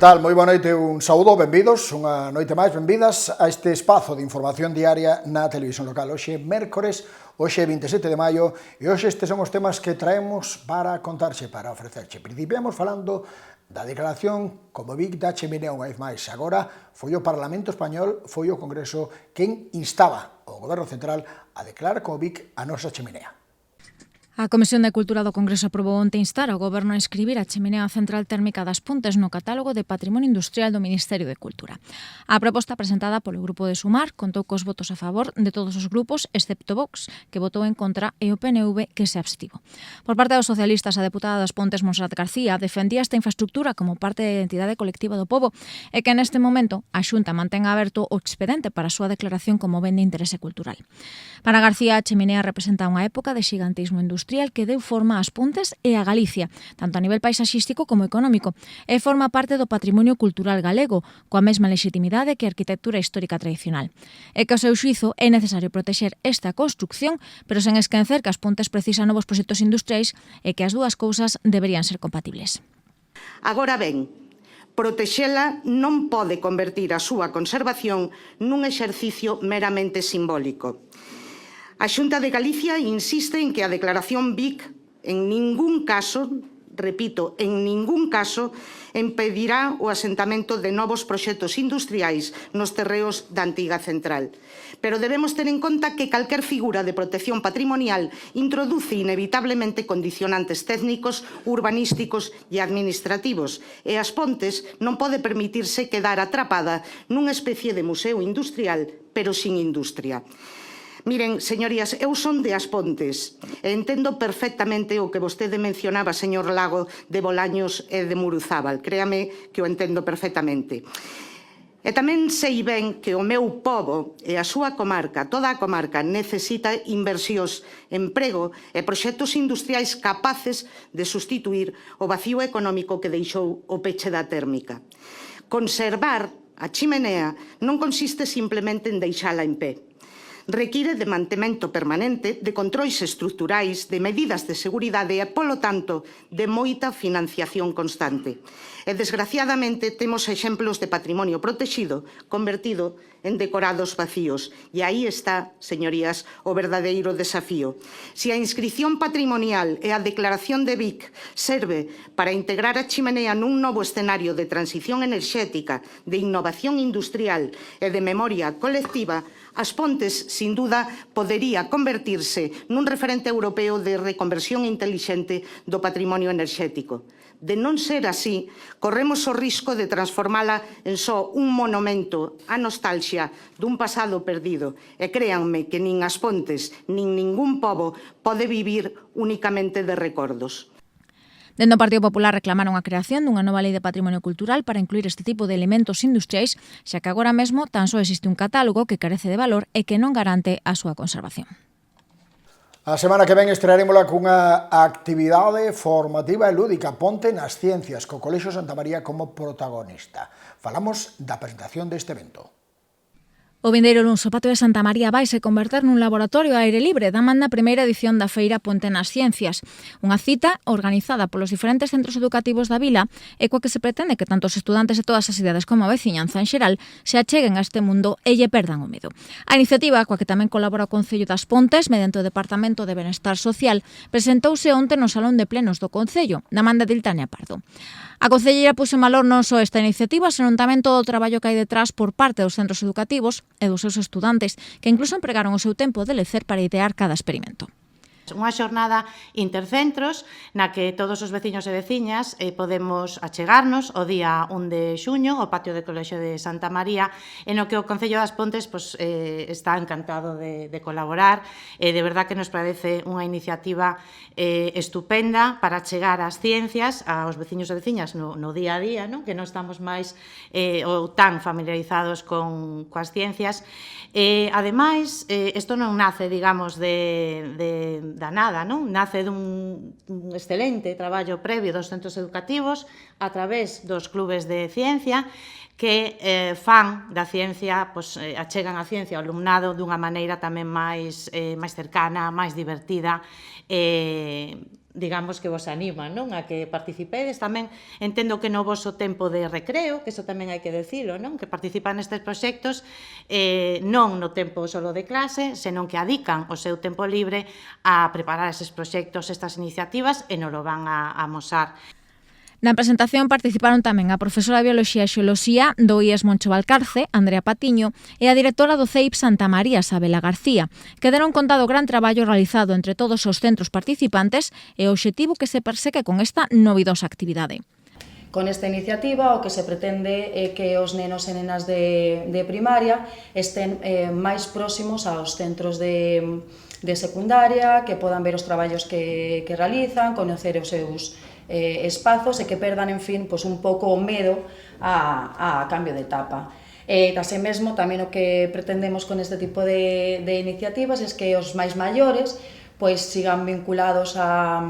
tal? Moi boa noite, un saúdo, benvidos, unha noite máis, benvidas a este espazo de información diaria na televisión local. Hoxe é mércores, hoxe é 27 de maio e hoxe estes son os temas que traemos para contarche, para ofrecerche. Principiamos falando da declaración como Vic da Cheminea unha vez máis. Agora foi o Parlamento Español, foi o Congreso quen instaba ao Goberno Central a declarar como Vic a nosa cheminea. A Comisión de Cultura do Congreso aprobou onte instar ao Goberno a inscribir a cheminea central térmica das Pontes no catálogo de Patrimonio Industrial do Ministerio de Cultura. A proposta presentada polo Grupo de Sumar contou cos votos a favor de todos os grupos, excepto Vox, que votou en contra, e o PNV, que se abstivo. Por parte dos socialistas, a deputada das Pontes, Monserrat García, defendía esta infraestructura como parte da identidade colectiva do pobo e que neste momento a Xunta mantén aberto o expedente para a súa declaración como ben de interese cultural. Para García, a cheminea representa unha época de xigantismo industrial que deu forma ás Pontes e a Galicia, tanto a nivel paisaxístico como económico, e forma parte do patrimonio cultural galego, coa mesma lexitimidade que a arquitectura histórica tradicional. E que ao seu xuizo é necesario protexer esta construcción, pero sen esquecer que as Pontes precisan novos proxectos industriais e que as dúas cousas deberían ser compatibles. Agora ben, protexela non pode convertir a súa conservación nun exercicio meramente simbólico. A Xunta de Galicia insiste en que a declaración Vic en ningún caso, repito, en ningún caso, impedirá o asentamento de novos proxectos industriais nos terreos da antiga central. Pero debemos ter en conta que calquer figura de protección patrimonial introduce inevitablemente condicionantes técnicos, urbanísticos e administrativos, e as Pontes non pode permitirse quedar atrapada nunha especie de museo industrial, pero sin industria. Miren, señorías, eu son de As Pontes e entendo perfectamente o que vostede mencionaba, señor Lago, de Bolaños e de Muruzábal. Créame que o entendo perfectamente. E tamén sei ben que o meu pobo e a súa comarca, toda a comarca, necesita inversións, emprego e proxectos industriais capaces de sustituir o vacío económico que deixou o peche da térmica. Conservar a chimenea non consiste simplemente en deixala en pé. Require de mantemento permanente, de controis estruturais, de medidas de seguridade e, polo tanto, de moita financiación constante. E, desgraciadamente, temos exemplos de patrimonio protexido convertido en decorados vacíos. E aí está, señorías, o verdadeiro desafío. Se a inscrición patrimonial e a declaración de Vic serve para integrar a chimenea nun novo escenario de transición enerxética, de innovación industrial e de memoria colectiva, As Pontes, sin duda, podería convertirse nun referente europeo de reconversión intelixente do patrimonio enerxético. De non ser así, corremos o risco de transformala en só un monumento á nostalgia dun pasado perdido. E créanme que nin As Pontes, nin ningún pobo pode vivir únicamente de recordos. Dende o Partido Popular reclamaron a creación dunha nova lei de patrimonio cultural para incluir este tipo de elementos industriais, xa que agora mesmo tan só existe un catálogo que carece de valor e que non garante a súa conservación. A semana que ven estrearémola cunha actividade formativa e lúdica, Ponte nas Ciencias, co Colexio Santa María como protagonista. Falamos da presentación deste evento. O vindeiro luns, o Patio de Santa María vaise converter nun laboratorio a aire libre da man na primeira edición da Feira Ponte nas Ciencias, unha cita organizada polos diferentes centros educativos da vila e coa que se pretende que tanto os estudantes de todas as idades como a veciñanza en xeral se acheguen a este mundo e lle perdan o medo. A iniciativa, coa que tamén colabora o Concello das Pontes mediante o Departamento de Benestar Social, presentouse onte no Salón de Plenos do Concello, na man de Diltania Pardo. A concelleira puxo en valor non só esta iniciativa, senón tamén todo o traballo que hai detrás por parte dos centros educativos e dos seus estudantes, que incluso empregaron o seu tempo de lecer para idear cada experimento. Unha xornada intercentros na que todos os veciños e veciñas podemos achegarnos o día 1 de xuño ao patio de Colexio de Santa María, en o que o Concello das Pontes está encantado de colaborar. De verdad que nos parece unha iniciativa estupenda para chegar ás ciencias aos veciños e veciñas no día a día, non? Que non estamos máis ou tan familiarizados coas ciencias. Ademais, isto non nace, digamos, da nada, non? Nace dun excelente traballo previo dos centros educativos a través dos clubes de ciencia que fan da ciencia, achegan a ciencia ao alumnado dunha maneira tamén máis cercana, máis divertida, digamos que vos animan, non? A que participedes. Tamén entendo que no voso tempo de recreo, que eso tamén hai que decirlo, non? Que participan nestes proxectos non no tempo solo de clase, senón que adican o seu tempo libre a preparar eses proxectos, estas iniciativas, e non lo van a amosar. Na presentación participaron tamén a profesora de Bioloxía e Xeoloxía do IES Moncho Valcarce, Andrea Patiño, e a directora do CEIP Santa María, Sabela García, que deron conta do gran traballo realizado entre todos os centros participantes e o obxectivo que se persegue con esta novidosa actividade. Con esta iniciativa o que se pretende é que os nenos e nenas de primaria estén máis próximos aos centros de secundaria, que podan ver os traballos que realizan, coñecer os seus espazos e que perdan, en fin, pois un pouco o medo a cambio de etapa. Así mesmo, tamén o que pretendemos con este tipo de iniciativas é que os máis maiores pois sigan vinculados á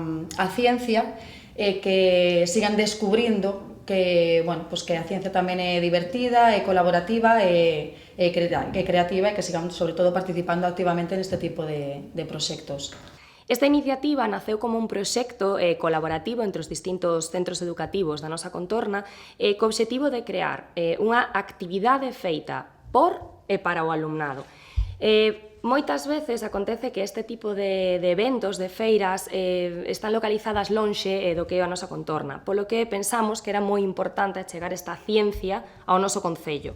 ciencia e que sigan descubrindo que, bueno, pois que a ciencia tamén é divertida, é colaborativa e creativa e que sigan, sobre todo, participando activamente neste tipo de proxectos. Esta iniciativa naceu como un proxecto colaborativo entre os distintos centros educativos da nosa contorna co obxectivo de crear unha actividade feita por e para o alumnado. Moitas veces acontece que este tipo de eventos, de feiras, están localizadas lonxe do que é a nosa contorna, polo que pensamos que era moi importante achegar esta ciencia ao noso concello,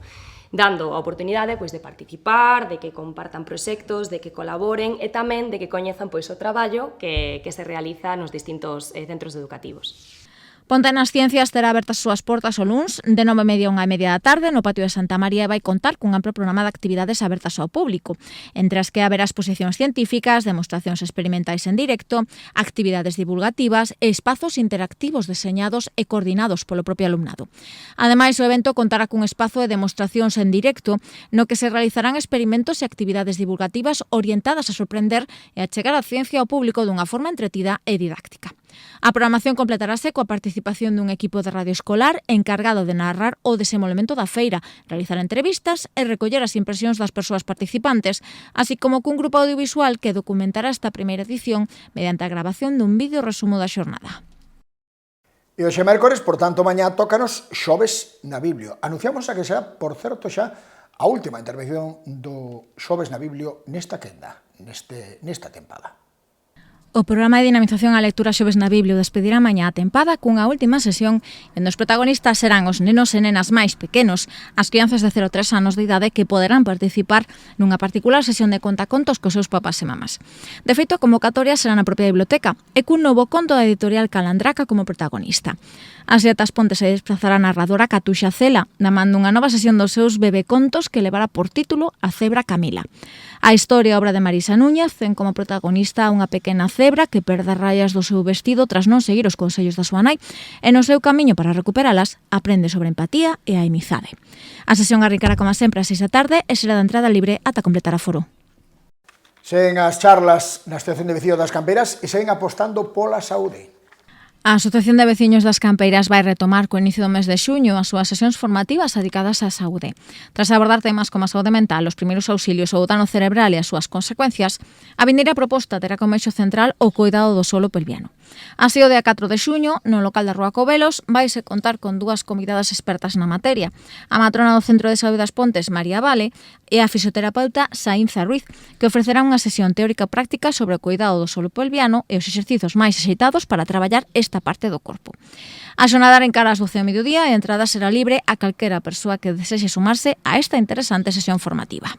dando a oportunidade de participar, de que compartan proxectos, de que colaboren e tamén de que coñezan o traballo que se realiza nos distintos centros educativos. Ponte nas Ciencias terá abertas as súas portas o luns de 9:30 a 1:30 da tarde no patio de Santa María e vai contar cun amplo programa de actividades abertas ao público, entre as que haberá exposicións científicas, demostracións experimentais en directo, actividades divulgativas e espazos interactivos deseñados e coordinados polo propio alumnado. Ademais, o evento contará cun espazo de demostracións en directo no que se realizarán experimentos e actividades divulgativas orientadas a sorprender e a chegar a ciencia ao público dunha forma entretida e didáctica. A programación completarase coa participación dun equipo de radio escolar encargado de narrar o desenvolvemento da feira, realizar entrevistas e recoller as impresións das persoas participantes, así como cun grupo audiovisual que documentará esta primeira edición mediante a grabación dun vídeo resumo da xornada. E hoxe mércores, por tanto, mañá tócanos Xoves na Biblio. Anunciamos a que será, por certo, xa a última intervención do Xoves na Biblio nesta quenda, nesta tempada. O programa de dinamización á lectura Xoves na Biblio despedirá mañá a tempada cunha última sesión onde os protagonistas serán os nenos e nenas máis pequenos, as crianzas de 0 a 3 anos de idade que poderán participar nunha particular sesión de contacontos cos seus papás e mamás. De feito, a convocatoria será na propia biblioteca e cun novo conto da editorial Calandraca como protagonista. As Xetas Ponte se desplazará a narradora Catuxa Cela, namando unha nova sesión dos seus bebecontos que levará por título A Cebra Camila. A historia e obra de Marisa Núñez ten como protagonista unha pequena cebra que perde as raias do seu vestido tras non seguir os consellos da súa nai e no seu camiño para recuperalas aprende sobre empatía e a amizade. A sesión arrincará como sempre ás 6 da tarde e será de entrada libre ata completar aforo. Seguen as charlas na Asociación de Veciños das Campeiras e seguen apostando pola saúde. A Asociación de Veciños das Campeiras vai retomar co inicio do mes de xuño as súas sesións formativas dedicadas á saúde. Tras abordar temas como a saúde mental, os primeiros auxilios ou o dano cerebral e as súas consecuencias, a vindeira proposta terá como eixo central o cuidado do solo pelviano. Así, o día 4 de xuño, no local da Rúa Cobelos, vaise contar con dúas convidadas expertas na materia, a matrona do Centro de Saúde das Pontes, María Vale, e a fisioterapeuta Saínza Ruiz, que ofrecerán unha sesión teórica práctica sobre o cuidado do solo pelviano e os exercicios máis axeitados para traballar esta parte do corpo. A xornada encara ás 12 ao mediodía e a entrada será libre a calquera persoa que desexe sumarse a esta interesante sesión formativa.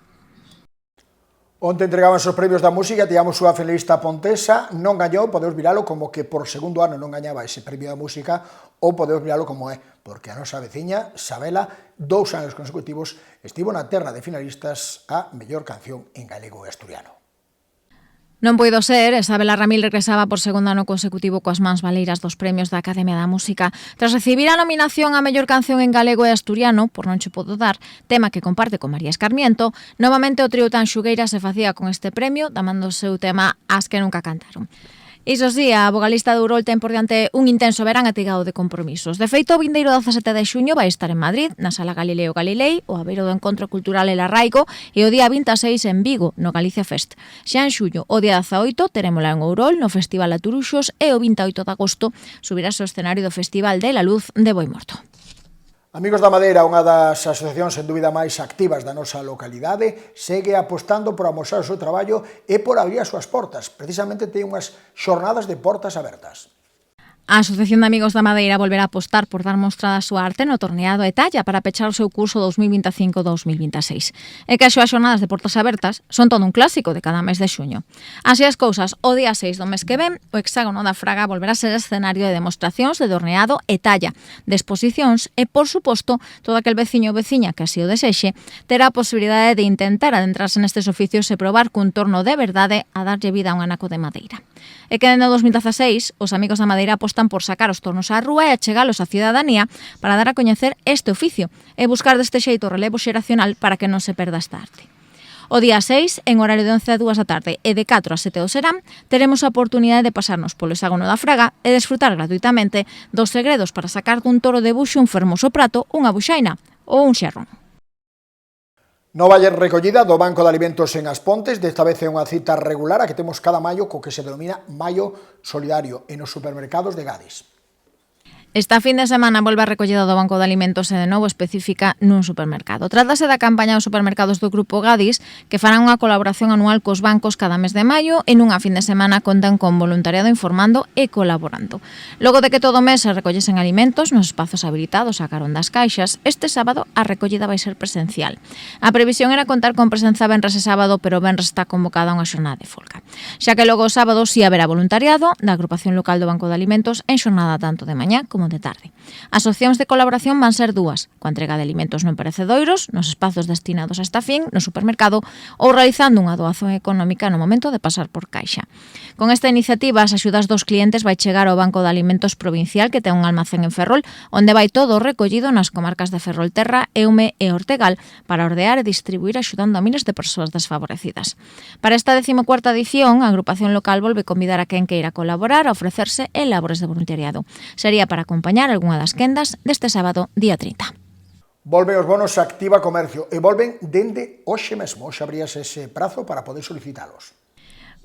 Onte entregaban os premios da música, tivemos unha finalista pontesa, non gañou, podemos viralo como que por segundo ano non gañaba ese premio da música, ou podemos viralo como é, porque a nosa veciña, Sabela, 2 anos consecutivos, estivo na terna de finalistas a mellor canción en galego e asturiano. Non puido ser, Sabela Ramil regresaba por segundo ano consecutivo coas mans baleiras dos premios da Academia da Música. Tras recibir a nominación a mellor canción en galego e asturiano, por Non che podo dar, tema que comparte con María Escarmiento, novamente o trío Tan Xugueira se facía con este premio, damando o seu tema As que nunca cantaron. Iso sí, a vogalista de Ourol ten por diante un intenso verán atigado de compromisos. De feito, o vindeiro 17 de xuño vai estar en Madrid, na Sala Galileo Galilei, o abeiro do Encontro Cultural El Arraigo, e o día 26 en Vigo, no Galicia Fest. Xa en xullo, o día 18, terémola en Ourol, no Festival A Turuxos, e o 28 de agosto subirase ao escenario do Festival de la Luz de Boimorto. Amigos da Madeira, unha das asociacións sen dúbida máis activas da nosa localidade, segue apostando por amosar o seu traballo e por abrir as súas portas. Precisamente ten unhas xornadas de portas abertas. A Asociación de Amigos da Madeira volverá a apostar por dar mostra da súa arte no torneado e talla para pechar o seu curso 2025-2026. E que as súas xornadas de portas abertas son todo un clásico de cada mes de xuño. Así as cousas, o día 6 do mes que ven, o hexágono da Fraga volverá a ser escenario de demostracións de torneado e talla, de exposicións e, por suposto, todo aquel veciño ou veciña que así o desexe terá a posibilidade de intentar adentrarse nestes oficios e probar cun torno de verdade a darlle vida a un anaco de madeira. E que no 2016, os Amigos da Madeira apostan por sacar os tornos á rúa e achegalos á cidadanía para dar a coñecer este oficio e buscar deste xeito o relevo xeracional para que non se perda esta arte. O día 6, en horario de 11 a 2 da tarde e de 4 a 7 do serán, teremos a oportunidade de pasarnos polo hexágono da Fraga e desfrutar gratuitamente dos segredos para sacar dun toro de buxo un fermoso prato, unha buxaina ou un xerrón. Nova recollida do Banco de Alimentos en As Pontes, desta vez é unha cita regular a que temos cada maio co que se denomina Maio Solidario en os supermercados de Gadis. Esta fin de semana volve a recollida do Banco de Alimentos e de novo específica nun supermercado. Trátase da campaña dos supermercados do Grupo Gadis que farán unha colaboración anual cos bancos cada mes de maio e nunha fin de semana contan con voluntariado informando e colaborando. Logo de que todo o mes se recollesen alimentos nos espazos habilitados a carón das caixas, este sábado a recollida vai ser presencial. A previsión era contar con presenza venres e sábado, pero venres está convocada unha xornada de folga. Xa que logo o sábado si haberá voluntariado da agrupación local do Banco de Alimentos en xornada tanto de mañá como de tarde. As opcións de colaboración van ser dúas, coa entrega de alimentos non perecedoiros, nos espazos destinados a esta fin, no supermercado, ou realizando unha doación económica no momento de pasar por caixa. Con esta iniciativa, as axudas dos clientes vai chegar ao Banco de Alimentos Provincial, que ten un almacén en Ferrol, onde vai todo recollido nas comarcas de Ferrolterra, Eume e Ortegal, para ordear e distribuir axudando a miles de persoas desfavorecidas. Para esta 14ª edición, a agrupación local volve convidar a quen queira colaborar a ofrecerse en labores de voluntariado. Sería para acompañar algunha das quendas deste sábado, día 30. Volven os bonos Activa Comercio e volven dende hoxe mesmo. Hoxe abríase ese prazo para poder solicitalos.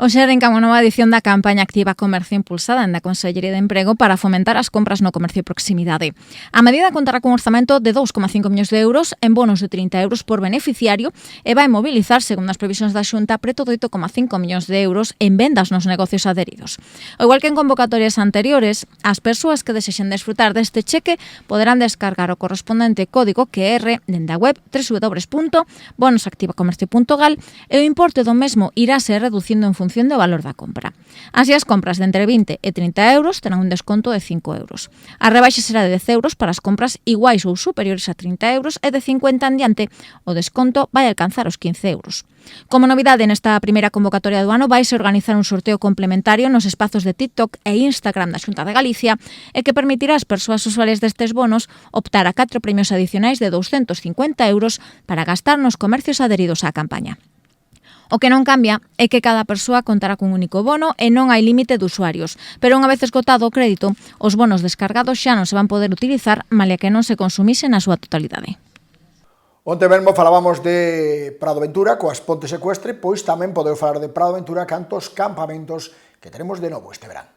Hoxe arranca unha nova edición da campaña Activa Comercio impulsada na Consellería de Emprego para fomentar as compras no comercio de proximidade. A medida contará cun orzamento de 2,5 millóns de euros en bonos de 30 euros por beneficiario e vai mobilizar, segundo as previsións da Xunta, preto de 8,5 millóns de euros en vendas nos negocios adheridos. O igual que en convocatorias anteriores, as persoas que desexen desfrutar deste cheque poderán descargar o correspondente código QR dende a web www.bonosactivacomercio.gal e o importe do mesmo irase reducindo en función do valor da compra. Así, as compras de entre 20 e 30 euros terán un desconto de 5 euros. A rebaixa será de 10 euros para as compras iguais ou superiores a 30 euros e de 50 en diante o desconto vai alcanzar os 15 euros. Como novidade nesta primeira convocatoria do ano vaise organizar un sorteo complementario nos espazos de TikTok e Instagram da Xunta de Galicia e que permitirá ás persoas usuarias destes bonos optar a 4 premios adicionais de 250 euros para gastar nos comercios adheridos á campaña. O que non cambia é que cada persoa contará cun único bono e non hai límite de usuarios, pero unha vez esgotado o crédito, os bonos descargados xa non se van poder utilizar malia que non se consumisen na súa totalidade. Onte mesmo falábamos de Prado Ventura coas Pontes Secuestre, pois tamén podeu falar de Prado Ventura cantos campamentos que teremos de novo este verán.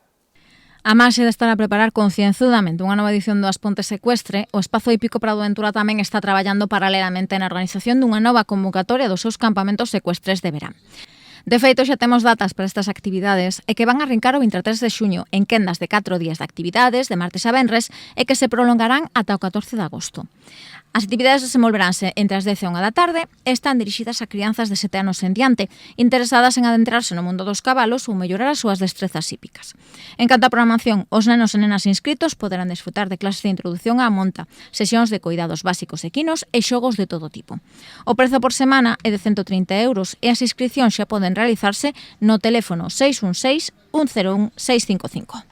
A marxe de estar a preparar concienzudamente unha nova edición do As Pontes Secuestre, o Espazo Hípico Prado Ventura tamén está traballando paralelamente na organización dunha nova convocatoria dos seus campamentos secuestres de verán. De feito, xa temos datas para estas actividades e que van a arrincar o 23 de xuño en quendas de 4 días de actividades, de martes a venres, e que se prolongarán ata o 14 de agosto. As actividades desenvolveránse entre as 10 e 1 da tarde e están dirixidas a crianzas de 7 anos en diante, interesadas en adentrarse no mundo dos cabalos ou mellorar as súas destrezas hípicas. En canto á programación, os nenos e nenas inscritos poderán desfrutar de clases de introdución á monta, sesións de cuidados básicos equinos e xogos de todo tipo. O prezo por semana é de 130 euros e as inscripcións xa poden realizarse no teléfono 616 101 655.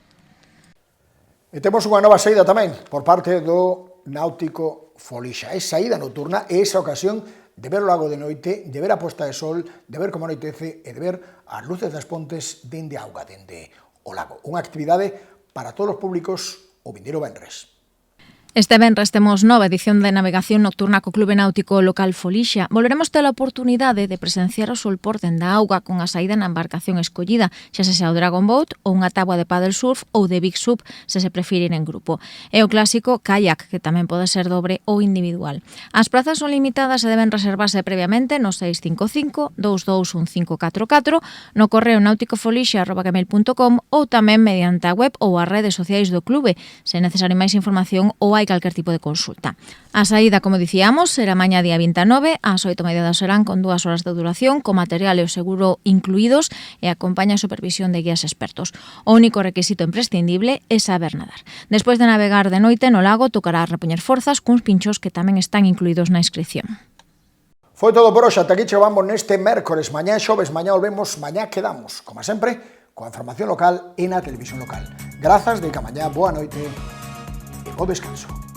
E temos unha nova saída tamén por parte do Náutico Folixa. É saída nocturna e esa ocasión de ver o lago de noite, de ver a posta de sol, de ver como anoitece e de ver as luces das pontes dende a auga, dende o lago. Unha actividade para todos os públicos o vindeiro venres. Este venres temos nova edición de navegación nocturna co Clube Náutico Local Folixa. Volveremos ter a oportunidade de presenciar o solporte da auga con a saída na embarcación escollida, xa se sea o Dragon Boat ou unha táboa de paddle surf ou de Big Sup, se se prefire ir en grupo. E o clásico kayak, que tamén pode ser dobre ou individual. As prazas son limitadas e deben reservarse previamente no 655 221544, no correo nauticofolixa@gmail.com ou tamén mediante a web ou as redes sociais do clube. Se é necesario máis información ou hai calquer tipo de consulta. A saída, como dicíamos, será mañá día 29, ás 8:30 serán con 2 horas de duración, con material e o seguro incluídos e acompaña a supervisión de guías expertos. O único requisito imprescindible é saber nadar. Despois de navegar de noite no lago, tocará repoñer forzas cuns pinchos que tamén están incluídos na inscripción. Foi todo por hoxe, ata aquí chegamos neste mércores, mañá xoves, mañá volvemos, mañá quedamos, como sempre, coa información local e na televisión local. Grazas de que mañá, boa noite. O descanso.